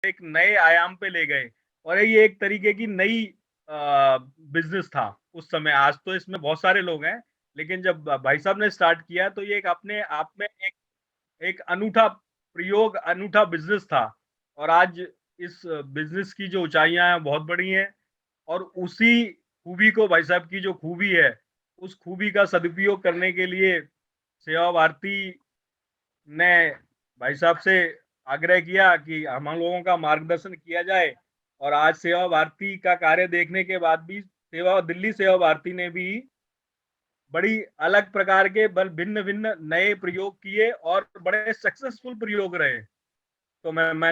एक नए आयाम पे ले गए और ये एक तरीके की नई बिज़नेस था उस समय। आज तो इसमें बहुत सारे लोग हैं, लेकिन जब भाई साहब ने स्टार्ट किया तो ये एक अपने आप में एक एक अनूठा प्रयोग, अनूठा बिज़नेस था और आज इस बिज़नेस की जो ऊँचाइयाँ हैं बहुत बड़ी हैं और उसी खूबी को भाई साहब की जो खूबी है, उस खूबी का सदुपयोग करने के लिए सेवा भारती ने भाई साहब से आग्रह किया कि हम लोगों का मार्गदर्शन किया जाए और आज सेवा भारती का कार्य देखने के बाद भी दिल्ली सेवा भारती ने भी बड़ी अलग प्रकार के भिन्न-भिन्न नए प्रयोग किए और बड़े सक्सेसफुल प्रयोग रहे। तो मैं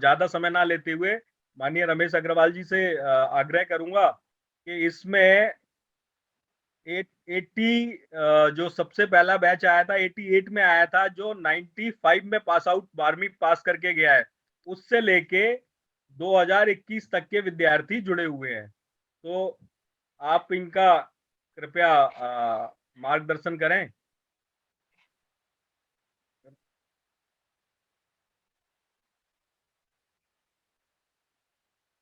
ज़्यादा समय ना लेते हुए माननीय रमेश अग्रवाल जी से आग्रह करूँगा कि इसमें एट 80 जो सबसे पहला बैच आया था 88 में आया था जो 95 में पास आउट 12वीं पास करके गया है। उससे लेके 2021 तक के विद्यार्थी जुड़े हुए हैं। तो आप इनका कृपया मार्गदर्शन करें।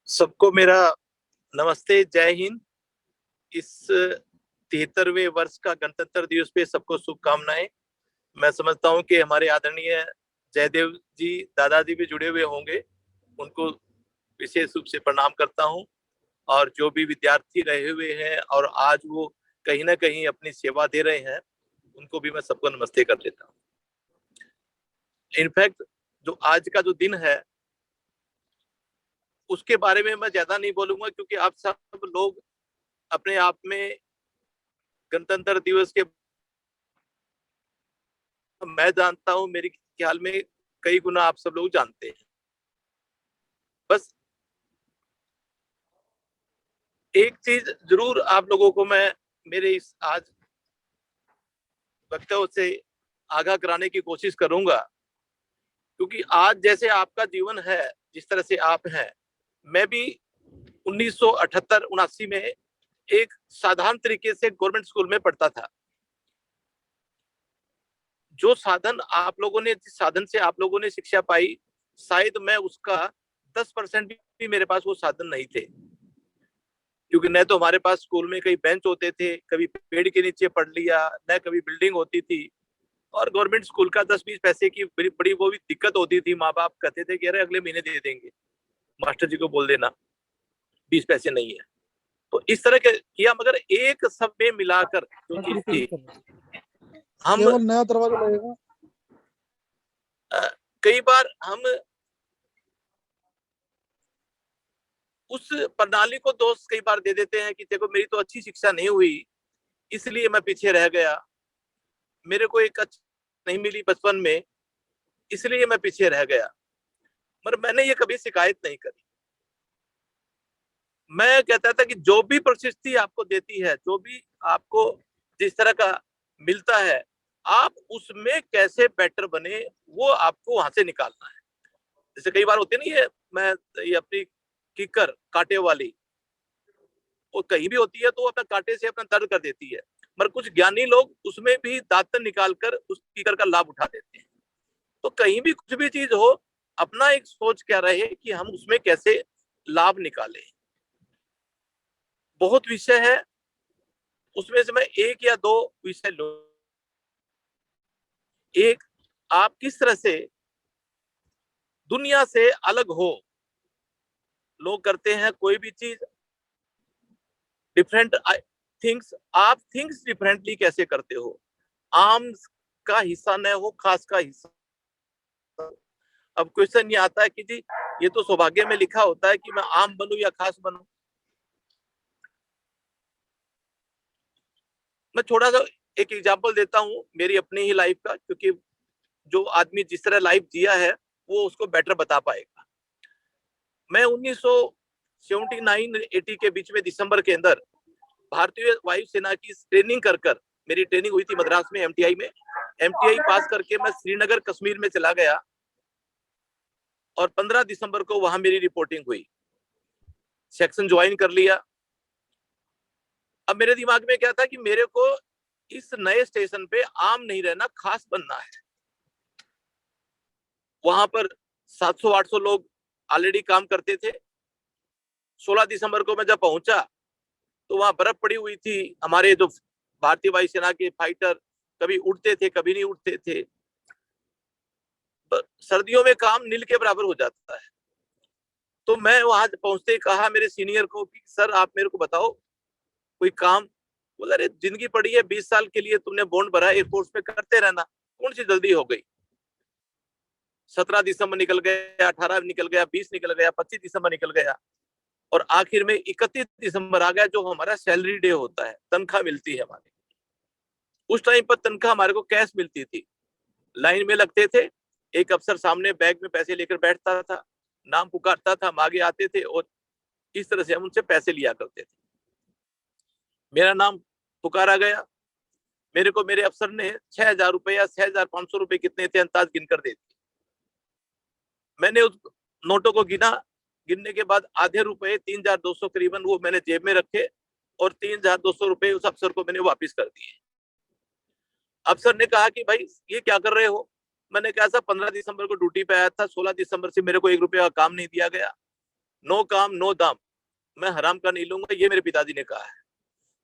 सबको मेरा नमस्ते, जय हिंद। इस 73वें वर्ष का गणतंत्र दिवस पे सबको शुभकामनाएं। मैं समझता हूं कि हमारे आदरणीय जयदेव जी दादाजी भी जुड़े हुए होंगे, उनको विशेष रूप से प्रणाम करता हूं। और जो भी विद्यार्थी रहे हुए हैं और आज वो कहीं ना कहीं अपनी सेवा दे रहे हैं, उनको भी मैं सबको नमस्ते कर देता हूं। इनफैक्ट जो आज का जो दिन है उसके बारे में मैं ज्यादा नहीं बोलूंगा, क्योंकि आप सब लोग अपने आप में गणतंत्र दिवस के, मैं जानता हूं, मेरे ख्याल में कई गुना आप सब लोग जानते हैं। बस एक चीज जरूर आप लोगों को मैं मेरे इस आज वक्तव्य से आगाह कराने की कोशिश करूंगा, क्योंकि आज जैसे आपका जीवन है, जिस तरह से आप हैं, मैं भी 1978-79 में एक साधारण तरीके से गवर्नमेंट स्कूल में पढ़ता था। जो साधन आप लोगों ने, जिस साधन से आप लोगों ने शिक्षा पाई, शायद मैं उसका 10% भी मेरे पास वो साधन नहीं थे। क्योंकि न तो हमारे पास स्कूल में कई बेंच होते थे, कभी पेड़ के नीचे पढ़ लिया, न कभी बिल्डिंग होती थी। और गवर्नमेंट स्कूल का 10-20 पैसे की बड़ी बड़ी वो भी दिक्कत होती थी। माँ बाप कहते थे कि अरे अगले महीने दे देंगे, मास्टर जी को बोल देना 20 पैसे नहीं है। तो इस तरह के किया, मगर एक सब में मिलाकर जो चीज थी, हम केवल नया दरवाजा लगेगा। कई बार हम उस प्रणाली को दोष कई बार दे देते हैं कि देखो मेरी तो अच्छी शिक्षा नहीं हुई, इसलिए मैं पीछे रह गया, मेरे को एक अच्छी नहीं मिली बचपन में, इसलिए मैं पीछे रह गया। मगर मैंने ये कभी शिकायत नहीं करी। मैं कहता था कि जो भी परिस्थिति आपको देती है, जो भी आपको जिस तरह का मिलता है, आप उसमें कैसे बेटर बने, वो आपको वहां से निकालना है। जैसे कई बार होते नहीं है, मैं ये अपनी किकर कांटे वाली, वो कहीं भी होती है तो अपना कांटे से अपना दर्द कर देती है, मगर कुछ ज्ञानी लोग उसमें भी दांतन निकालकर उस कीकर का लाभ उठा देते हैं। तो कहीं भी कुछ भी चीज हो, अपना एक सोच क्या रहे कि हम उसमें कैसे लाभ निकालें। बहुत विषय है, उसमें से मैं एक या दो विषय लो। एक, आप किस तरह से दुनिया से अलग हो। लोग करते हैं कोई भी चीज डिफरेंट थिंग्स, आप थिंग्स डिफरेंटली कैसे करते हो। आम का हिस्सा न हो, खास का हिस्सा। अब क्वेश्चन ये आता है कि जी ये तो सौभाग्य में लिखा होता है कि मैं आम बनूं या खास बनूं। मैं थोड़ा सा एक एग्जांपल देता हूं मेरी अपनी ही लाइफ का, क्योंकि जो आदमी जिस तरह लाइफ जिया है वो उसको बेटर बता पाएगा। मैं 1979-80 के बीच में दिसंबर के अंदर भारतीय वायुसेना की ट्रेनिंग कर मेरी ट्रेनिंग हुई थी मद्रास में, एमटीआई में। एमटीआई पास करके मैं श्रीनगर कश्मीर में चला गया और 15 दिसंबर को वहां मेरी रिपोर्टिंग हुई। सेक्शन ज्वाइन कर लिया। अब मेरे दिमाग में क्या था कि मेरे को इस नए स्टेशन पे आम नहीं रहना, खास बनना है। वहां पर 700-800 लोग ऑलरेडी काम करते थे। 16 दिसंबर को मैं जब पहुंचा तो वहां बर्फ पड़ी हुई थी। हमारे जो भारतीय वायुसेना के फाइटर कभी उड़ते थे, कभी नहीं उड़ते थे। सर्दियों में काम नील के बराबर हो जाता है। तो मैं वहां पहुंचते ही कहा मेरे सीनियर को कि सर आप मेरे को बताओ कोई काम। बोला अरे जिंदगी पड़ी है, 20 साल के लिए तुमने बॉन्ड भरा, एयरफोर्स में करते रहना, कौन सी जल्दी हो गई। 17 दिसंबर निकल गया, 18 निकल गया, 20 निकल गया, 25 दिसंबर निकल गया, और आखिर में 31 दिसंबर आ गया, जो हमारा सैलरी डे होता है, तनख्वाह मिलती है हमारी। उस टाइम पर तनख्वाह हमारे को कैश मिलती थी। लाइन में लगते थे, एक अफसर सामने बैग में पैसे लेकर बैठता था, नाम पुकारता था, हम आगे आते थे और इस तरह से हम उनसे पैसे लिया करते थे। मेरा नाम पुकारा गया, मेरे को मेरे अफसर ने 6,000 रुपए या 6,500 रुपए कितने थे अंदाज गिनकर दे दिए। मैंने उस नोटों को गिना, गिनने के बाद आधे रुपए 3,200 करीबन वो मैंने जेब में रखे और 3,200 रुपए उस अफसर को मैंने वापस कर दिए। अफसर ने कहा कि भाई ये क्या कर रहे हो। मैंने कहा सर 15 दिसंबर को ड्यूटी पे आया था, 16 दिसंबर से मेरे को 1 रुपए का काम नहीं दिया गया, नो काम नो दाम, मैं हराम का नहीं लूंगा, ये मेरे पिताजी ने कहा है।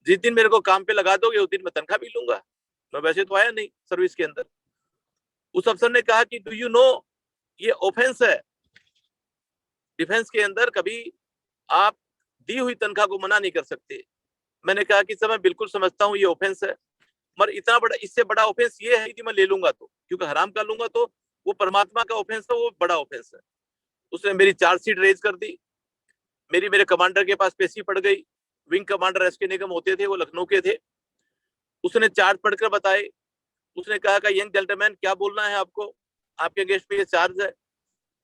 जिस दिन मेरे को काम पे लगा दोगे उस दिन मैं तनख्वाह भी लूंगा। मैं वैसे तो आया नहीं सर्विस के अंदर। उस अफसर ने कहा कि डू यू नो ये ऑफेंस है, डिफेंस के अंदर कभी आप दी हुई तनख्वाह को मना नहीं कर सकते। मैंने कहा कि सर मैं बिल्कुल समझता हूँ ये ऑफेंस है, मगर इतना बड़ा, इससे बड़ा ऑफेंस ये है कि मैं ले लूंगा तो, क्योंकि हराम का लूंगा तो वो परमात्मा का ऑफेंस है, वो बड़ा ऑफेंस है। उसने मेरी चार्जशीट रेज कर दी, मेरे कमांडर के पास पेशी पड़ गई। विंग कमांडर एसके निगम होते थे, वो लखनऊ के थे। उसने चार्ज पढ़कर बताए। उसने कहा कि यंग जेंटलमैन क्या बोलना है आपको, आपके अगेंस्ट में ये चार्ज है।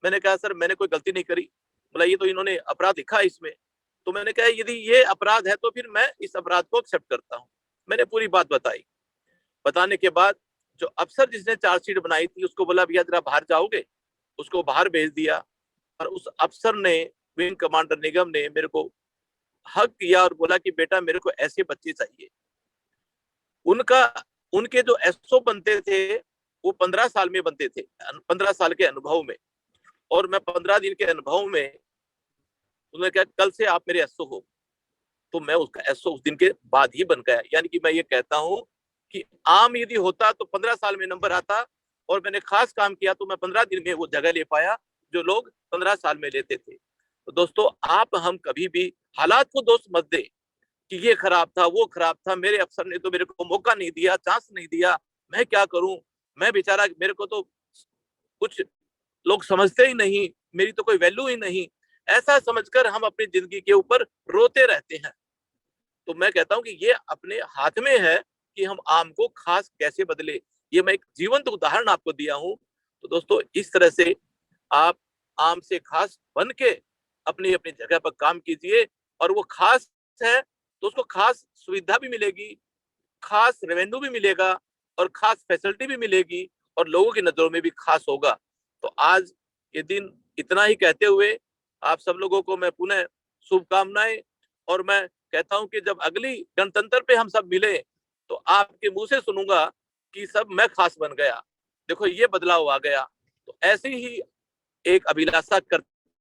मैंने कहा सर मैंने कोई गलती नहीं करी। बोला ये तो इन्होंने अपराध लिखा है इसमें। तो मैंने कहा यदि ये अपराध है तो फिर मैं इस अपराध को एक्सेप्ट करता हूँ। मैंने पूरी बात बताई। बताने के बाद जो अफसर जिसने चार्जशीट बनाई थी उसको बोला भैया जरा बाहर जाओगे, उसको बाहर भेज दिया। और उस अफसर ने, विंग कमांडर निगम ने मेरे को हक किया और बोला कि बेटा मेरे को ऐसे बच्चे चाहिए। उनका, उनके जो एसओ बनते थे वो 15 साल में बनते थे, 15 साल के अनुभव में, और मैं 15 दिन के अनुभव में, उन्होंने कहा कल से आप मेरे एसओ हो। तो मैं उसका एसओ उस दिन के बाद ही बन गया। यानी कि मैं ये कहता हूँ कि आम यदि होता तो 15 साल में नंबर आता, और मैंने खास काम किया तो मैं 15 दिन में वो जगह ले पाया जो लोग 15 साल में लेते थे। तो दोस्तों आप हम कभी भी हालात को दोष मत दे कि ये खराब था, वो खराब था, मेरे अफसर ने तो मेरे को मौका नहीं दिया, चांस नहीं दिया, मैं क्या करूं, मैं बेचारा, मेरे को तो कुछ लोग समझते ही नहीं, मेरी तो कोई वैल्यू ही नहीं, ऐसा समझकर हम अपनी जिंदगी के ऊपर रोते रहते हैं। तो मैं कहता हूं कि ये अपने हाथ में है कि हम आम को खास कैसे बदले। ये मैं एक जीवंत उदाहरण आपको दिया हूं। तो दोस्तों इस तरह से आप आम से खास बन के अपनी अपनी जगह पर काम कीजिए, और वो खास है तो उसको खास सुविधा भी मिलेगी, खास रेवेन्यू भी मिलेगा, और खास फैसिलिटी भी मिलेगी, और लोगों की नजरों में भी खास होगा। तो आज ये दिन इतना ही कहते हुए आप सब लोगों को मैं पुनः शुभकामनाएं, और मैं कहता हूं कि जब अगली गणतंत्र पे हम सब मिले तो आपके मुंह से सुनूंगा कि सब मैं खास बन गया, देखो ये बदलाव आ गया। तो ऐसी ही एक अभिलाषा कर